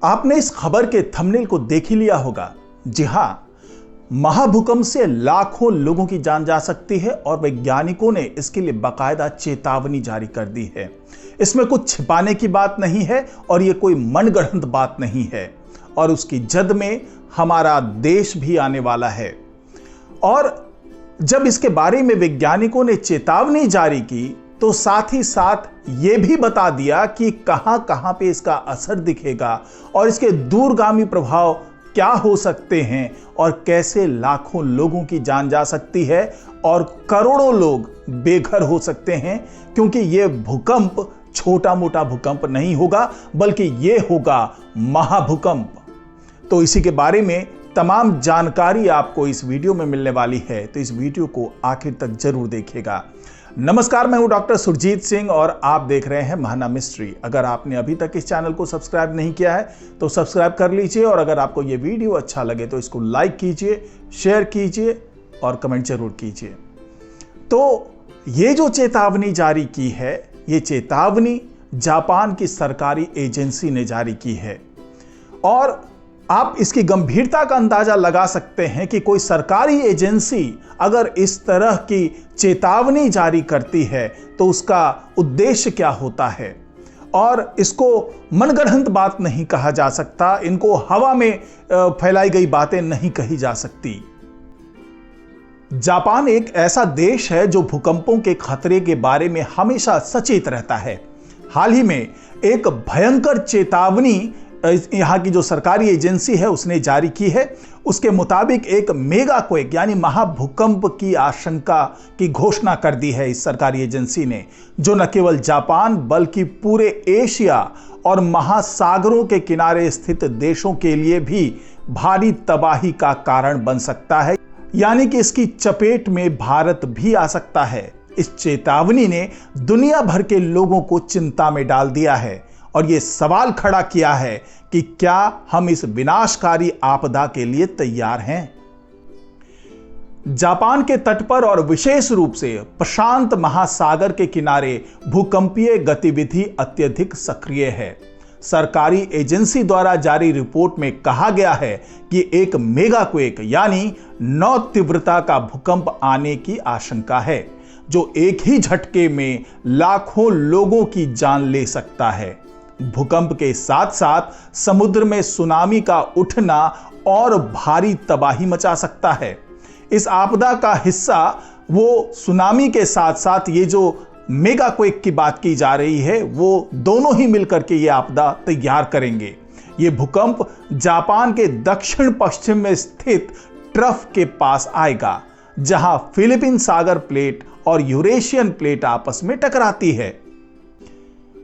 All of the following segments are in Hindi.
आपने इस खबर के थंबनेल को देख ही लिया होगा। जी हां, महाभूकंप से लाखों लोगों की जान जा सकती है और वैज्ञानिकों ने इसके लिए बाकायदा चेतावनी जारी कर दी है। इसमें कुछ छिपाने की बात नहीं है और यह कोई मनगढ़ंत बात नहीं है और उसकी जद में हमारा देश भी आने वाला है। और जब इसके बारे में वैज्ञानिकों ने चेतावनी जारी की तो साथ ही साथ यह भी बता दिया कि कहां कहां पे इसका असर दिखेगा और इसके दूरगामी प्रभाव क्या हो सकते हैं और कैसे लाखों लोगों की जान जा सकती है और करोड़ों लोग बेघर हो सकते हैं, क्योंकि यह भूकंप छोटा मोटा भूकंप नहीं होगा बल्कि यह होगा महाभूकंप। तो इसी के बारे में तमाम जानकारी आपको इस वीडियो में मिलने वाली है, तो इस वीडियो को आखिर तक जरूर देखिएगा। नमस्कार, मैं हूं डॉक्टर सुरजीत सिंह और आप देख रहे हैं महाना मिस्ट्री। अगर आपने अभी तक इस चैनल को सब्सक्राइब नहीं किया है तो सब्सक्राइब कर लीजिए और अगर आपको यह वीडियो अच्छा लगे तो इसको लाइक कीजिए, शेयर कीजिए और कमेंट जरूर कीजिए। तो ये जो चेतावनी जारी की है, ये चेतावनी जापान की सरकारी एजेंसी ने जारी की है और आप इसकी गंभीरता का अंदाजा लगा सकते हैं कि कोई सरकारी एजेंसी अगर इस तरह की चेतावनी जारी करती है तो उसका उद्देश्य क्या होता है। और इसको मनगढ़ंत बात नहीं कहा जा सकता, इनको हवा में फैलाई गई बातें नहीं कही जा सकती। जापान एक ऐसा देश है जो भूकंपों के खतरे के बारे में हमेशा सचेत रहता है। हाल ही में एक भयंकर चेतावनी यहां की जो सरकारी एजेंसी है उसने जारी की है। उसके मुताबिक एक मेगा क्वेक यानी महाभूकंप की आशंका की घोषणा कर दी है इस सरकारी एजेंसी ने, जो न केवल जापान बल्कि पूरे एशिया और महासागरों के किनारे स्थित देशों के लिए भी भारी तबाही का कारण बन सकता है, यानी कि इसकी चपेट में भारत भी आ सकता है। इस चेतावनी ने दुनिया भर के लोगों को चिंता में डाल दिया है और यह सवाल खड़ा किया है कि क्या हम इस विनाशकारी आपदा के लिए तैयार हैं। जापान के तट पर और विशेष रूप से प्रशांत महासागर के किनारे भूकंपीय गतिविधि अत्यधिक सक्रिय है। सरकारी एजेंसी द्वारा जारी रिपोर्ट में कहा गया है कि एक मेगा क्वेक यानी 9 तीव्रता का भूकंप आने की आशंका है, जो एक ही झटके में लाखों लोगों की जान ले सकता है। भूकंप के साथ साथ समुद्र में सुनामी का उठना और भारी तबाही मचा सकता है। इस आपदा का हिस्सा वो सुनामी के साथ साथ ये जो मेगा क्वेक की बात की जा रही है, वो दोनों ही मिलकर के ये आपदा तैयार करेंगे। ये भूकंप जापान के दक्षिण पश्चिम में स्थित ट्रफ के पास आएगा, जहां फिलीपीन सागर प्लेट और यूरेशियन प्लेट आपस में टकराती है।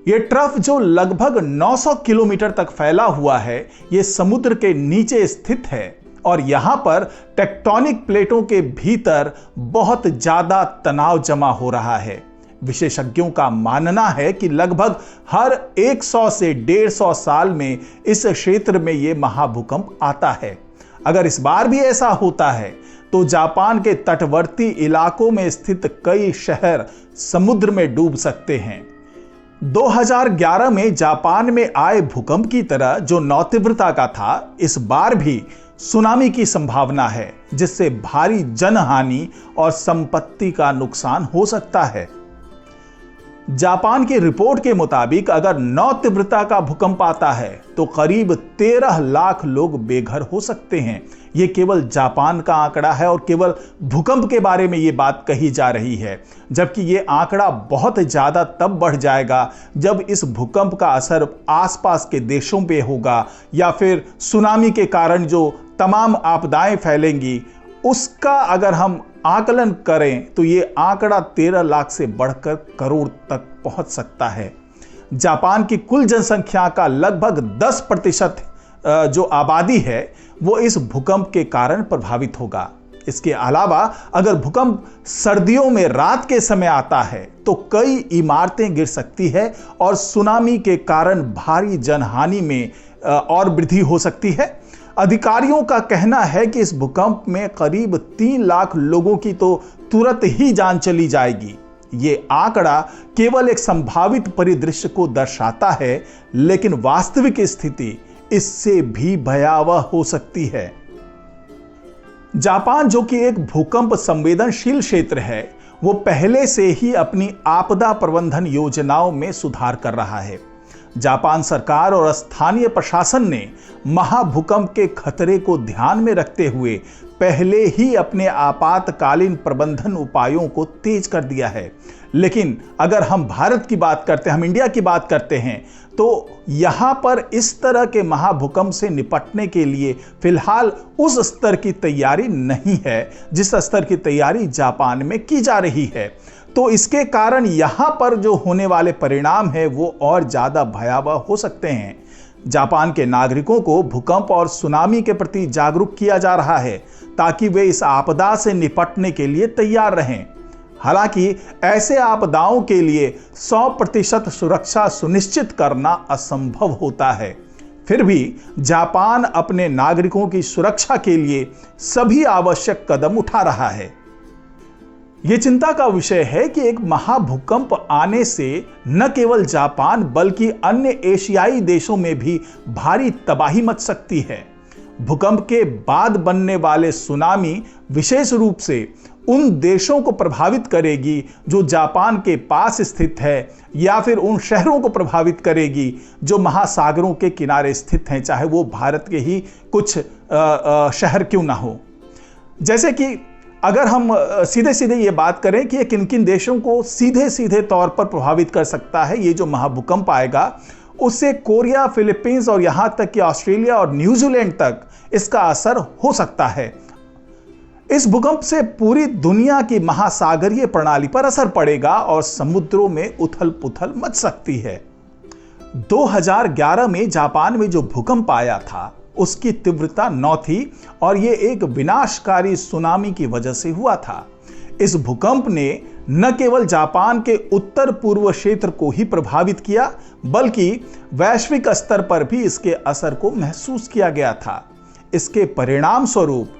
यह ट्रफ जो लगभग 900 किलोमीटर तक फैला हुआ है, यह समुद्र के नीचे स्थित है और यहां पर टेक्टोनिक प्लेटों के भीतर बहुत ज्यादा तनाव जमा हो रहा है। विशेषज्ञों का मानना है कि लगभग हर 100 से 150 साल में इस क्षेत्र में यह महाभूकंप आता है। अगर इस बार भी ऐसा होता है तो जापान के तटवर्ती इलाकों में स्थित कई शहर समुद्र में डूब सकते हैं। 2011 में जापान में आए भूकंप की तरह जो 9 तीव्रता का था, इस बार भी सुनामी की संभावना है, जिससे भारी जनहानि और संपत्ति का नुकसान हो सकता है। जापान की रिपोर्ट के मुताबिक अगर 9 तीव्रता का भूकंप आता है तो करीब 13 लाख लोग बेघर हो सकते हैं। यह केवल जापान का आंकड़ा है और केवल भूकंप के बारे में यह बात कही जा रही है, जबकि यह आंकड़ा बहुत ज्यादा तब बढ़ जाएगा जब इस भूकंप का असर आसपास के देशों पे होगा या फिर सुनामी के कारण जो तमाम आपदाएं फैलेंगी उसका अगर हम आकलन करें तो ये आंकड़ा 13 लाख से बढ़कर करोड़ तक पहुंच सकता है। जापान की कुल जनसंख्या का लगभग 10% जो आबादी है वो इस भूकंप के कारण प्रभावित होगा। इसके अलावा अगर भूकंप सर्दियों में रात के समय आता है तो कई इमारतें गिर सकती है और सुनामी के कारण भारी जनहानि में और वृद्धि हो सकती है। अधिकारियों का कहना है कि इस भूकंप में करीब 3 लाख लोगों की तो तुरंत ही जान चली जाएगी। ये आंकड़ा केवल एक संभावित परिदृश्य को दर्शाता है, लेकिन वास्तविक स्थिति इससे भी भयावह हो सकती है। जापान, जो कि एक भूकंप संवेदनशील क्षेत्र है, वो पहले से ही अपनी आपदा प्रबंधन योजनाओं में सुधार कर रहा है। जापान सरकार और स्थानीय प्रशासन ने महाभूकंप के खतरे को ध्यान में रखते हुए पहले ही अपने आपातकालीन प्रबंधन उपायों को तेज कर दिया है। लेकिन अगर हम भारत की बात करते हैं, हम इंडिया की बात करते हैं, तो यहां पर इस तरह के महाभूकंप से निपटने के लिए फिलहाल उस स्तर की तैयारी नहीं है जिस स्तर की तैयारी जापान में की जा रही है। तो इसके कारण यहां पर जो होने वाले परिणाम है वो और ज्यादा भयावह हो सकते हैं। जापान के नागरिकों को भूकंप और सुनामी के प्रति जागरूक किया जा रहा है ताकि वे इस आपदा से निपटने के लिए तैयार रहें। हालांकि ऐसे आपदाओं के लिए 100% सुरक्षा सुनिश्चित करना असंभव होता है। फिर भी जापान अपने नागरिकों की सुरक्षा के लिए सभी आवश्यक कदम उठा रहा है। यह चिंता का विषय है कि एक महाभूकंप आने से न केवल जापान बल्कि अन्य एशियाई देशों में भी भारी तबाही मच सकती है। भूकंप के बाद बनने वाले सुनामी विशेष रूप से उन देशों को प्रभावित करेगी जो जापान के पास स्थित है, या फिर उन शहरों को प्रभावित करेगी जो महासागरों के किनारे स्थित हैं, चाहे वो भारत के ही कुछ शहर क्यों ना हो। जैसे कि अगर हम सीधे सीधे ये बात करें कि ये किन किन देशों को सीधे सीधे तौर पर प्रभावित कर सकता है, ये जो महाभूकंप आएगा उससे कोरिया, फिलीपींस और यहां तक कि ऑस्ट्रेलिया और न्यूजीलैंड तक इसका असर हो सकता है। इस भूकंप से पूरी दुनिया की महासागरीय प्रणाली पर असर पड़ेगा और समुद्रों में उथल पुथल मच सकती है। 2011 में जापान में जो भूकंप आया था उसकी तीव्रता 9 थी और यह एक विनाशकारी सुनामी की वजह से हुआ था। इस भूकंप ने न केवल जापान के उत्तर पूर्व क्षेत्र को ही प्रभावित किया बल्कि वैश्विक स्तर पर भी इसके असर को महसूस किया गया था। इसके परिणाम स्वरूप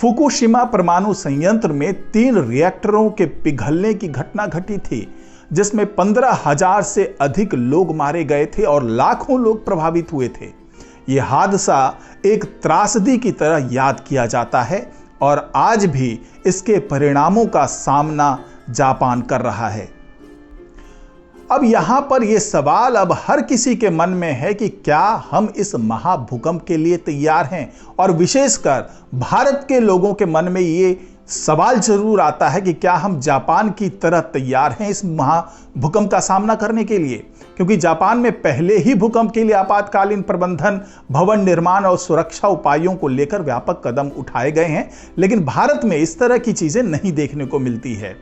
फुकुशिमा परमाणु संयंत्र में 3 रिएक्टरों के पिघलने की घटना घटी थी, जिसमें 15,000 से अधिक लोग मारे गए थे और लाखों लोग प्रभावित हुए थे। यह हादसा एक त्रासदी की तरह याद किया जाता है और आज भी इसके परिणामों का सामना जापान कर रहा है। अब यहां पर यह सवाल अब हर किसी के मन में है कि क्या हम इस महाभूकंप के लिए तैयार हैं, और विशेषकर भारत के लोगों के मन में यह सवाल जरूर आता है कि क्या हम जापान की तरह तैयार हैं इस महाभूकंप का सामना करने के लिए, क्योंकि जापान में पहले ही भूकंप के लिए आपातकालीन प्रबंधन, भवन निर्माण और सुरक्षा उपायों को लेकर व्यापक कदम उठाए गए हैं। लेकिन भारत में इस तरह की चीजें नहीं देखने को मिलती है।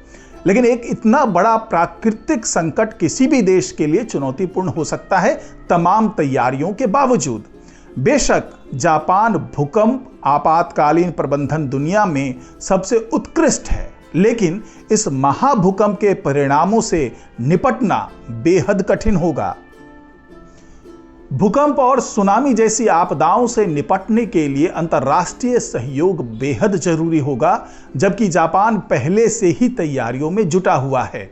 लेकिन एक इतना बड़ा प्राकृतिक संकट किसी भी देश के लिए चुनौतीपूर्ण हो सकता है तमाम तैयारियों के बावजूद। बेशक जापान भूकंप आपातकालीन प्रबंधन दुनिया में सबसे उत्कृष्ट है, लेकिन इस महाभूकंप के परिणामों से निपटना बेहद कठिन होगा। भूकंप और सुनामी जैसी आपदाओं से निपटने के लिए अंतर्राष्ट्रीय सहयोग बेहद जरूरी होगा, जबकि जापान पहले से ही तैयारियों में जुटा हुआ है।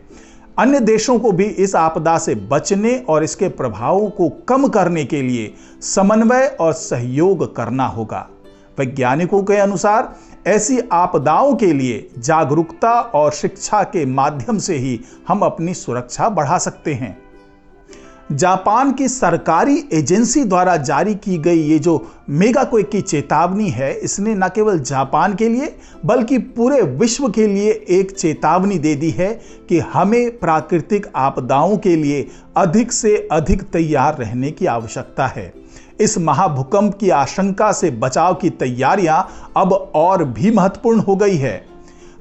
अन्य देशों को भी इस आपदा से बचने और इसके प्रभावों को कम करने के लिए समन्वय और सहयोग करना होगा। वैज्ञानिकों के अनुसार ऐसी आपदाओं के लिए जागरूकता और शिक्षा के माध्यम से ही हम अपनी सुरक्षा बढ़ा सकते हैं। जापान की सरकारी एजेंसी द्वारा जारी की गई ये जो मेगाक्वेक की चेतावनी है, इसने न केवल जापान के लिए बल्कि पूरे विश्व के लिए एक चेतावनी दे दी है कि हमें प्राकृतिक आपदाओं के लिए अधिक से अधिक तैयार रहने की आवश्यकता है। इस महाभूकंप की आशंका से बचाव की तैयारियां अब और भी महत्वपूर्ण हो गई है।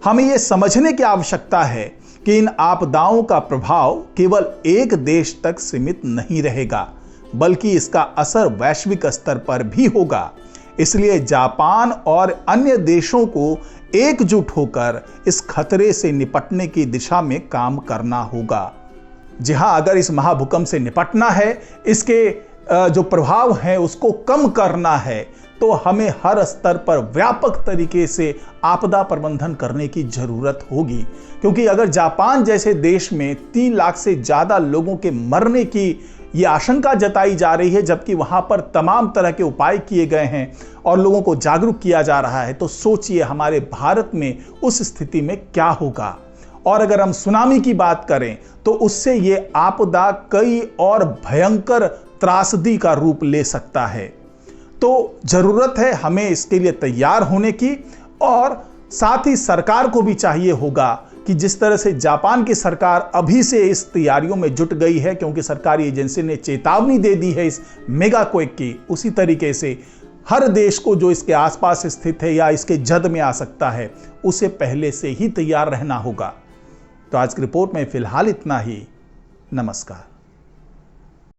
हमें यह समझने की आवश्यकता है कि इन आपदाओं का प्रभाव केवल एक देश तक सीमित नहीं रहेगा, बल्कि इसका असर वैश्विक स्तर पर भी होगा। इसलिए जापान और अन्य देशों को एकजुट होकर इस खतरे से निपटने की दिशा में काम करना होगा। जी हां, अगर इस महाभूकंप से निपटना है, इसके जो प्रभाव है उसको कम करना है, तो हमें हर स्तर पर व्यापक तरीके से आपदा प्रबंधन करने की जरूरत होगी। क्योंकि अगर जापान जैसे देश में 3 लाख से ज्यादा लोगों के मरने की ये आशंका जताई जा रही है, जबकि वहां पर तमाम तरह के उपाय किए गए हैं और लोगों को जागरूक किया जा रहा है। तो सोचिए हमारे भारत में उस स्थिति में क्या होगा। और अगर हम सुनामी की बात करें तो उससे ये आपदा कई और भयंकर त्रासदी का रूप ले सकता है। तो जरूरत है हमें इसके लिए तैयार होने की, और साथ ही सरकार को भी चाहिए होगा कि जिस तरह से जापान की सरकार अभी से इस तैयारियों में जुट गई है, क्योंकि सरकारी एजेंसी ने चेतावनी दे दी है इस मेगा क्वेक की, उसी तरीके से हर देश को जो इसके आसपास स्थित है या इसके जद में आ सकता है, उसे पहले से ही तैयार रहना होगा। तो आज की रिपोर्ट में फिलहाल इतना ही। नमस्कार।